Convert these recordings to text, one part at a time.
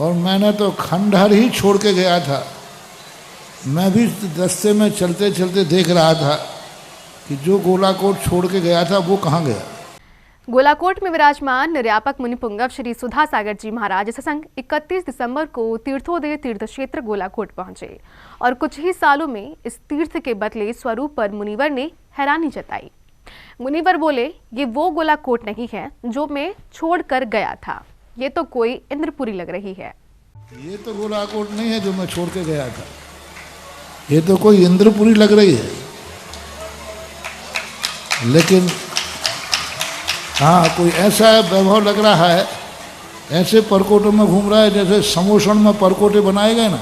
और मैंने तो खंडहर ही छोड़ के गया था। मैं भी रास्ते में चलते चलते देख रहा था कि जो गोलाकोट छोड़ के गया था वो कहाँ गया। गोलाकोट में विराजमान निर्यापक मुनि पुंगव श्री सुधा सागर जी महाराज सत्संग 31 दिसंबर को तीर्थोदय तीर्थ क्षेत्र गोलाकोट पहुंचे और कुछ ही सालों में इस तीर्थ के बदले स्वरूप पर मुनिवर ने हैरानी जताई। मुनिवर बोले, ये वो गोलाकोट नहीं है जो मैं छोड़ कर गया था, ये तो कोई इंद्रपुरी लग रही है। ये तो गोलाकोट नहीं है जो मैं छोड़ के गया था, ये तो कोई इंद्रपुरी लग रही है। लेकिन हाँ, कोई ऐसा वैभव लग रहा है, ऐसे परकोटों में घूम रहा है जैसे समोसन में परकोटे बनाए गए ना।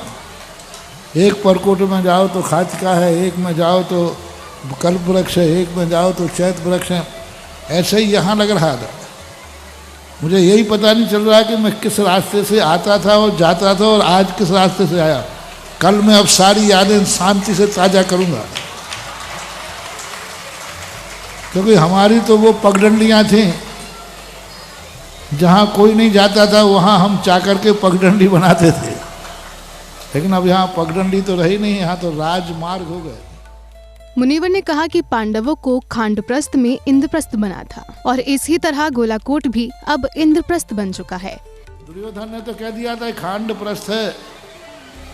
एक परकोटे में जाओ तो खातिका है, एक में जाओ तो कल्प वृक्ष है, एक में जाओ तो चैत वृक्ष है। ऐसे ही यहाँ लग रहा था। मुझे यही पता नहीं चल रहा कि मैं किस रास्ते से आता था और जाता था और आज किस रास्ते से आया। कल मैं अब सारी यादें शांति से ताज़ा करूँगा, क्योंकि हमारी तो वो पगडंडियाँ थीं, जहाँ कोई नहीं जाता था वहाँ हम चाकर के पगडंडी बनाते थे। लेकिन अब यहाँ पगडंडी तो रही नहीं, यहाँ तो राजमार्ग हो गए। मुनिवर ने कहा कि पांडवों को खांडप्रस्थ में इंद्रप्रस्थ बना था और इसी तरह गोलाकोट भी अब इंद्रप्रस्थ बन चुका है। दुर्योधन ने तो कह दिया था खांडप्रस्थ है,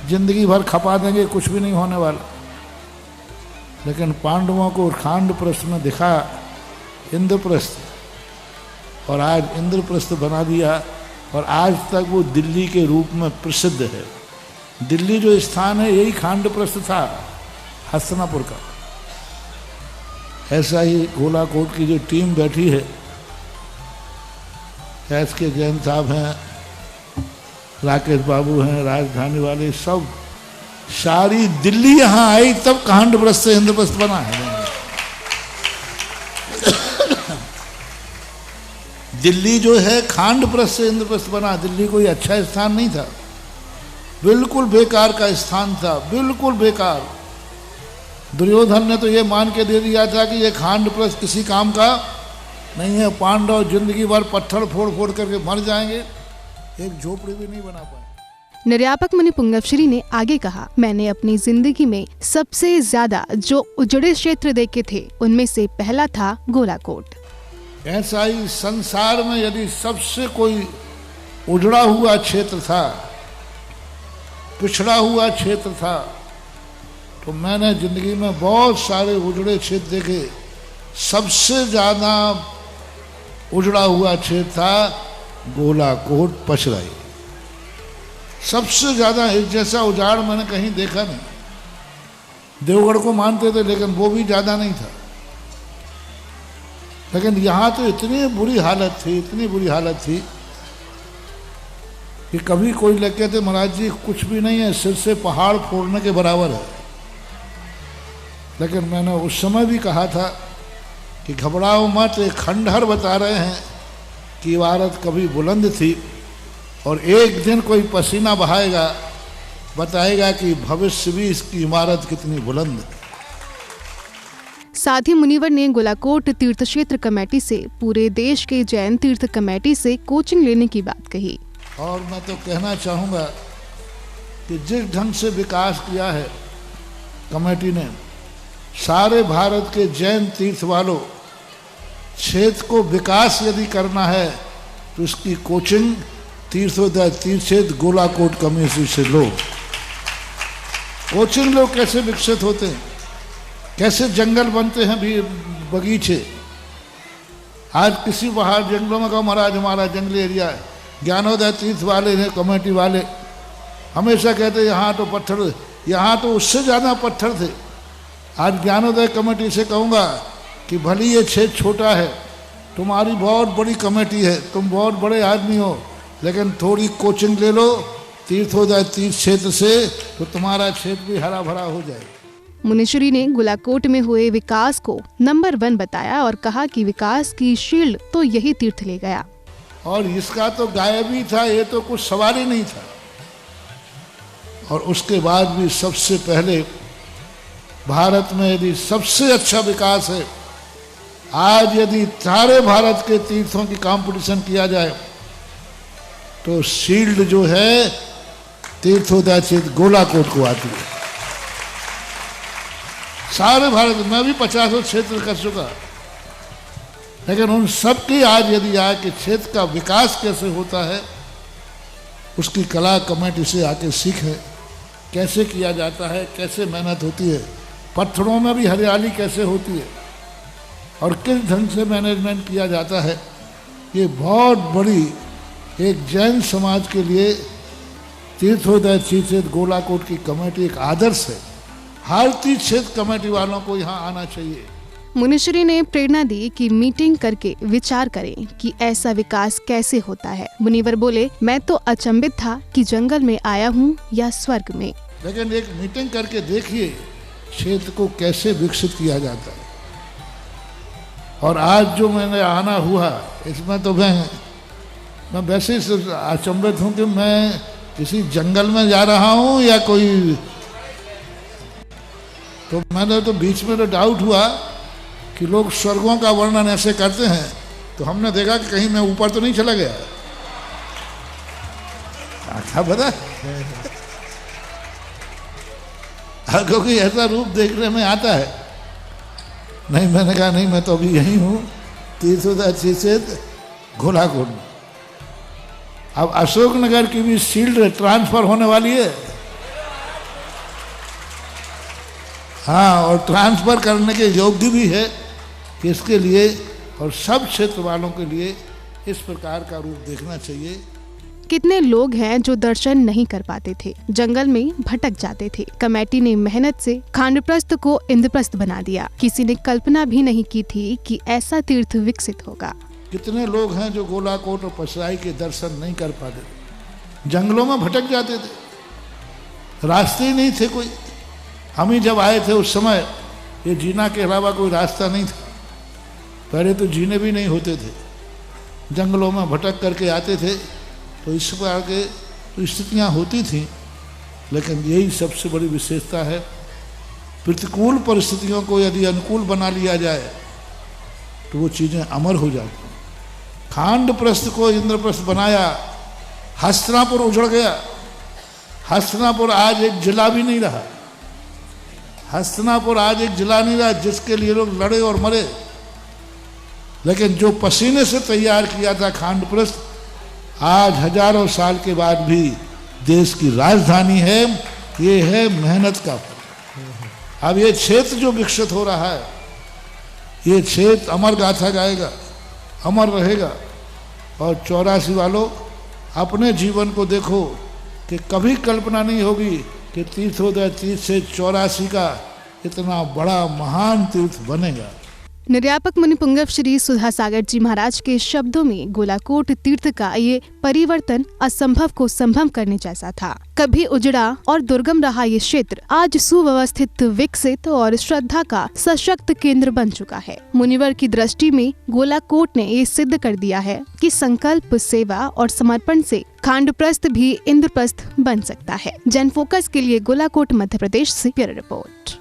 जिंदगी भर खपा देंगे, कुछ भी नहीं होने वाला। लेकिन पांडवों को खांडप्रस्थ में दिखा इंद्रप्रस्थ, और आज इंद्रप्रस्थ बना दिया और आज तक वो दिल्ली के रूप में प्रसिद्ध है। दिल्ली जो स्थान है यही खांडप्रस्थ था, हस्तिनापुर का। ऐसा ही गोलाकोट की जो टीम बैठी है, एस के जैन साहब हैं, राकेश बाबू हैं, राजधानी वाले, सब सारी दिल्ली यहाँ आई तब खांडप्रस्थ से इंद्रप्रस्थ बना है। दिल्ली जो है खांडप्रस्थ से इंद्रप्रस्थ बना। दिल्ली कोई अच्छा स्थान नहीं था, बिल्कुल बेकार का स्थान था, बिल्कुल बेकार। दुर्योधन ने तो ये मान के दे दिया था कि ये खांडप्रस्थ किसी काम का नहीं है। पांडव जिंदगी भर पत्थर फोड़ फोड़ करके मर जाएंगे, एक झोपड़ी भी नहीं बना पाए। निर्यापक मुनि पुंगवश्री ने आगे कहा, मैंने अपनी जिंदगी में सबसे ज्यादा जो उजड़े क्षेत्र देखे थे उनमें से पहला था गोलाकोट। ऐसा ही संसार में यदि सबसे कोई उजड़ा हुआ क्षेत्र था, पिछड़ा हुआ क्षेत्र था, तो मैंने जिंदगी में बहुत सारे उजड़े क्षेत्र देखे। सबसे ज्यादा उजड़ा हुआ क्षेत्र था गोलाकोट पचराई। सबसे ज्यादा एक जैसा उजाड़ मैंने कहीं देखा नहीं। देवगढ़ को मानते थे लेकिन वो भी ज्यादा नहीं था। लेकिन यहाँ तो इतनी बुरी हालत थी, इतनी बुरी हालत थी कि कभी कोई लग कहते महाराज जी कुछ भी नहीं है, सिर से पहाड़ फोड़ने के बराबर है। लेकिन मैंने उस समय भी कहा था कि घबराओ मत, एक खंडहर बता रहे हैं कि इमारत कभी बुलंद थी और एक दिन कोई पसीना बहाएगा, बताएगा कि भविष्य भी इसकी इमारत कितनी बुलंद है। साथ ही मुनिवर ने गोलाकोट तीर्थ क्षेत्र कमेटी से पूरे देश के जैन तीर्थ कमेटी से कोचिंग लेने की बात कही। और मैं तो कहना चाहूँगा कि जिस ढंग से विकास किया है कमेटी ने, सारे भारत के जैन तीर्थ वालों, क्षेत्र को विकास यदि करना है तो इसकी कोचिंग तीर्थोदय तीर्थ क्षेत्र गोलाकोट कमेटी से लो। कोचिंग लो, कैसे विकसित होते हैं, कैसे जंगल बनते हैं भी बगीचे। आज किसी बाहर जंगलों में कहो महाराज हमारा जंगली एरिया है, ज्ञानोदय तीर्थ वाले हैं कमेटी वाले हमेशा कहते यहाँ तो पत्थर, यहाँ तो उससे ज़्यादा पत्थर थे। आज ज्ञानोदय कमेटी से कहूँगा कि भली ये क्षेत्र छोटा है, तुम्हारी बहुत बड़ी कमेटी है, तुम बहुत बड़े आदमी हो, लेकिन थोड़ी कोचिंग ले लो तीर्थोदय तीर्थ क्षेत्र से, तो तुम्हारा क्षेत्र भी हरा भरा हो जाए। मुनिश्री ने गोलाकोट में हुए विकास को नंबर 1 बताया और कहा कि विकास की शील्ड तो यही तीर्थ ले गया। और इसका तो गायब ही था, ये तो कुछ सवाल ही नहीं था। और उसके बाद भी सबसे पहले भारत में यदि सबसे अच्छा विकास है, आज यदि सारे भारत के तीर्थों की कंपटीशन किया जाए तो शील्ड जो है तीर्थोदय गोलाकोट को आती है। सारे भारत में भी 50 क्षेत्र कर चुका, लेकिन उन सबकी आज यदि आए कि क्षेत्र का विकास कैसे होता है, उसकी कला कमेटी से आके सीखे, कैसे किया जाता है, कैसे मेहनत होती है, पत्थरों में भी हरियाली कैसे होती है और किस ढंग से मैनेजमेंट किया जाता है। ये बहुत बड़ी एक जैन समाज के लिए तीर्थोदय तीर्थ गोलाकोट की कमेटी एक आदर्श है। हर तीर्थ क्षेत्र कमेटी वालों को यहाँ आना चाहिए। मुनिश्री ने प्रेरणा दी कि मीटिंग करके विचार करें कि ऐसा विकास कैसे होता है। मुनिवर बोले, मैं तो अचंभित था कि जंगल में आया हूँ या स्वर्ग में। लेकिन एक मीटिंग करके देखिए क्षेत्र को कैसे विकसित किया जाता है। और आज जो मैंने आना हुआ इसमें तो मैं वैसे ही अचंभित हूँ कि मैं किसी जंगल में जा रहा हूँ या कोई, तो मैंने तो बीच में तो डाउट हुआ कि लोग स्वर्गों का वर्णन ऐसे करते हैं, तो हमने देखा कि कहीं मैं ऊपर तो नहीं चला गया। क्या पता क्योंकि ऐसा रूप देखने में आता है। नहीं, मैंने कहा नहीं, मैं तो अभी यहीं हूँ तीर्थोदय तीर्थ गोलाकोट में। अब अशोकनगर की भी शील्ड ट्रांसफर होने वाली है। हाँ, और ट्रांसफर करने के योग्य भी है कि इसके लिए और सब क्षेत्र वालों के लिए इस प्रकार का रूप देखना चाहिए। कितने लोग हैं जो दर्शन नहीं कर पाते थे, जंगल में भटक जाते थे। कमेटी ने मेहनत से खांडप्रस्थ को इंद्रप्रस्थ बना दिया। किसी ने कल्पना भी नहीं की थी कि ऐसा तीर्थ विकसित होगा। कितने लोग हैं जो गोलाकोट और पसराई के दर्शन नहीं कर पाते, जंगलों में भटक जाते थे, रास्ते ही नहीं थे कोई। हम ही जब आए थे उस समय ये जीना के अलावा कोई रास्ता नहीं था। पहले तो जीने भी नहीं होते थे, जंगलों में भटक करके आते थे। तो इस प्रकार के तो स्थितियाँ होती थी, लेकिन यही सबसे बड़ी विशेषता है। प्रतिकूल परिस्थितियों को यदि अनुकूल बना लिया जाए तो वो चीज़ें अमर हो जाती हैं। खांडप्रस्थ को इंद्रप्रस्थ बनाया, हस्तिनापुर उजड़ गया। हस्तिनापुर आज एक जिला भी नहीं रहा। हस्तिनापुर आज एक जिला नहीं रहा जिसके लिए लोग लड़े और मरे। लेकिन जो पसीने से तैयार किया था खांडप्रस्थ, आज हजारों साल के बाद भी देश की राजधानी है। ये है मेहनत का फल। अब ये क्षेत्र जो विकसित हो रहा है, ये क्षेत्र अमर गाथा गाएगा, अमर रहेगा। और 84 वालों, अपने जीवन को देखो कि कभी कल्पना नहीं होगी कि तीर्थोदय तीर्थ से 84 का इतना बड़ा महान तीर्थ बनेगा। निर्यापक मुनिपुंगव श्री सुधा सागर जी महाराज के शब्दों में गोलाकोट तीर्थ का ये परिवर्तन असंभव को संभव करने जैसा था। कभी उजड़ा और दुर्गम रहा ये क्षेत्र आज सुव्यवस्थित, विकसित और श्रद्धा का सशक्त केंद्र बन चुका है। मुनिवर की दृष्टि में गोलाकोट ने ये सिद्ध कर दिया है कि संकल्प, सेवा और समर्पण से खांडप्रस्थ भी इंद्रप्रस्थ बन सकता है। जन फोकस के लिए गोलाकोट मध्य प्रदेश से ब्यूरो रिपोर्ट।